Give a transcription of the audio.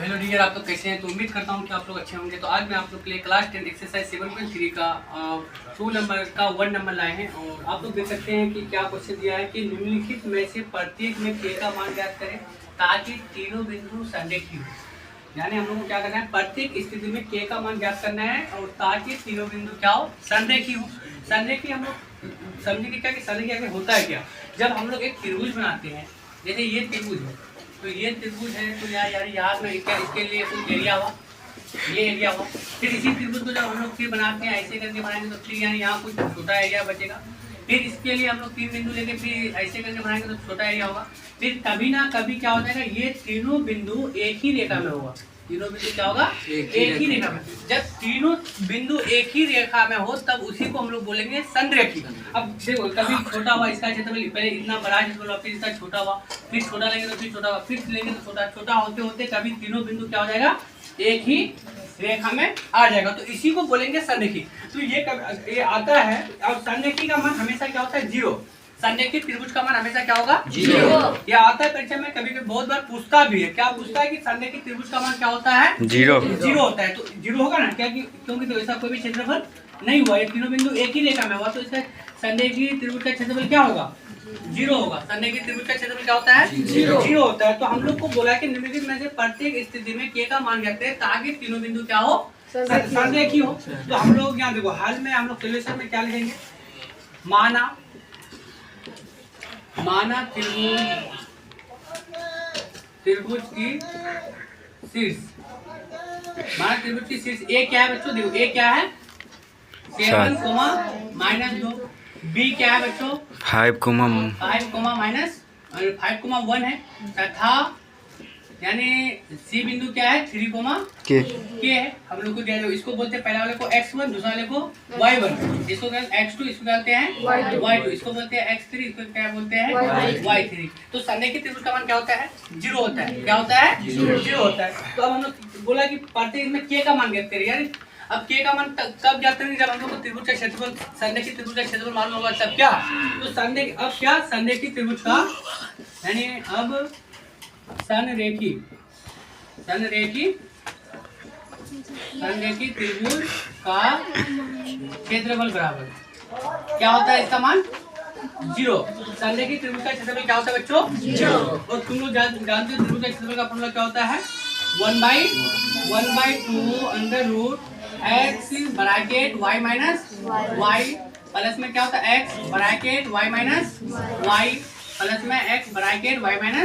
Hello dear, आप लोग कैसे हैं? तो उम्मीद करता हूं कि आप लोग अच्छे होंगे। तो आज मैं आप लोग के लिए क्लास 10 एक्सरसाइज 7.3 का 2 नंबर का 1 नंबर लाए हैं। और आप लोग देख सकते हैं कि क्या क्वेश्चन दिया है कि निम्नलिखित में से प्रत्येक में k का मान ज्ञात करें ताकि तीनों बिंदु संरेखी हो। यानी हम लोग को क्या करना है, प्रत्येक स्थिति में k का मान ज्ञात करना है और ताकि तीनों बिंदु क्या हो, संरेखी हो। संरेखी हम लोग समझेंगे क्या कि संरेखी आखिर होता है क्या। जब हम लोग एक त्रिभुज बनाते हैं, जैसे ये त्रिभुज है, तो ये त्रिभुज है तो यार में क्या इसके लिए कुछ एरिया हुआ, ये एरिया हुआ। फिर इसी त्रिभुज को जब हम लोग फिर बनाते हैं, ऐसे करके बनाएंगे तो फिर यहाँ कुछ छोटा एरिया बचेगा। फिर इसके लिए हम लोग 3 बिंदु लेके फिर ऐसे करके बनाएंगे तो छोटा एरिया होगा। फिर कभी ना कभी क्या हो जाएगा, ये तीनों बिंदु एक ही रेखा में होगा। तीनों बिंदु क्या होगा, एक ही रेखा में। जब तीनों बिंदु एक ही रेखा में हो तब उसी को हम लोग बोलेंगे संरेखी। अब देखो, कभी छोटा हुआ इसका क्षेत्रफल, पहले इतना बड़ा क्षेत्रफल हुआ, फिर इसका छोटा हुआ, फिर छोटा लेंगे तो फिर छोटा हुआ, फिर लेंगे तो छोटा। छोटा होते होते कभी तीनों बिंदु क्या हो जाएगा, एक ही रेखा में आ जाएगा। तो इसी को बोलेंगे संरेखी। तो ये आता है। और संरेखी का मान हमेशा क्या होता है, 0। संरेखी त्रिभुज का मान हमेशा क्या होगा, 0। यह आता है परीक्षा में, कभी कभी बहुत बार पूछता भी है। क्या पूछता है कि संरेखी त्रिभुज का मान क्या होता है, 0 होता है। तो 0 होगा ना, क्या क्योंकि तो ऐसा कोई भी क्षेत्रफल नहीं हुआ, ये तीनों बिंदु एक ही रेखा में हुआ, तो इसका संरेखी त्रिभुज का क्षेत्रफल क्या होगा, 0 होगा। संरेखी त्रिभुज का क्षेत्रफल क्या होता है, 0 होता है। तो हम लोग को बोला है कि निम्नलिखित में से प्रत्येक स्थिति में k का मान ज्ञात करें ताकि तीनों बिंदु क्या हो, संरेखी हो। तो हम लोग यहाँ देखो, हाल में हम लोग सोल्यूशन में क्या लिखेंगे, माना त्रिभुज की शीर्ष, माना त्रिभुज की शीर्ष ए क्या है बच्चों, देखो ए क्या है 7, -2। बी क्या है बच्चों 5, -5, 1 है। तथा यानी सी बिंदु क्या है 3, के है। हम लोग को दिया जाए, इसको बोलते हैं पहले वाले को x1, दूसरे वाले को y1, इसको x2, इसको कहते हैं y2, इसको बोलते हैं x3, इसको क्या बोलते हैं y3। तो संरेखी त्रिभुज का मान क्या होता है, 0 होता है। क्या होता है, 0 होता है। तो अब हम लोग बोला कि प्रत्येक में k का मान ज्ञात करें। यानी अब k का मान कब ज्ञात करेंगे, जब हम लोग को त्रिभुज का क्षेत्रफल, संरेखी त्रिभुज का क्षेत्रफल मालूम होगा तब। क्या तो संरेखी त्रिभुज का, यानी अब संरेखी त्रिभुज का क्षेत्रफल बराबर क्या होता है, इसका मान 0। संरेखी त्रिभुज का क्षेत्रफल क्या होता है बच्चों, 0। और तुम लोग जानते हो त्रिभुज का क्षेत्रफल का फॉर्मूला क्या होता है, 1/2 under root x bracket y minus y plus में क्या होता है x bracket y minus y plus में x ब्रैकेट y माइनस